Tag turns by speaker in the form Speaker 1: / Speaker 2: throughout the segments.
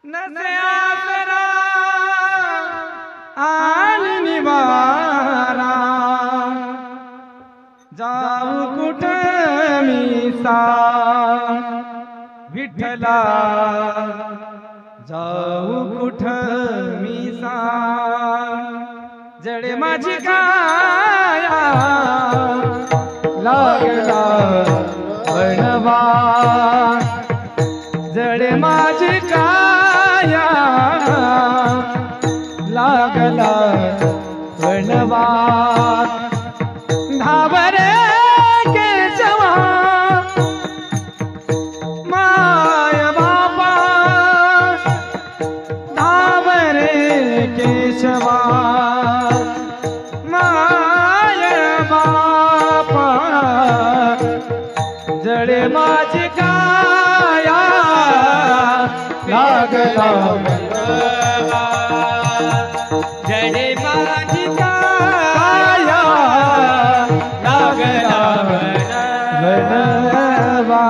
Speaker 1: नसे आसरा आणि निवारा जाऊ कुठ मी विठ्ठला जाऊ कुठ मी जडे माझी काया लागला वणवा जडे माझी काया लागला वणवा धावरे केशवा माय बापा धावरे केशवा माय बापा जडे माझी काया लागला वणवा जडे माझी काया लागला वणवा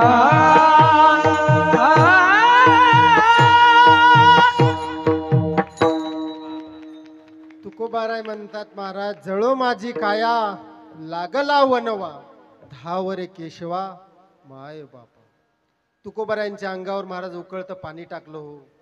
Speaker 2: तुकोबाराय म्हणतात महाराज जळो माझी काया लागला वनवा धावरे केशवा माय बापा तुकोबारायांच्या अंगावर महाराज उकळतं पाणी टाकलं हो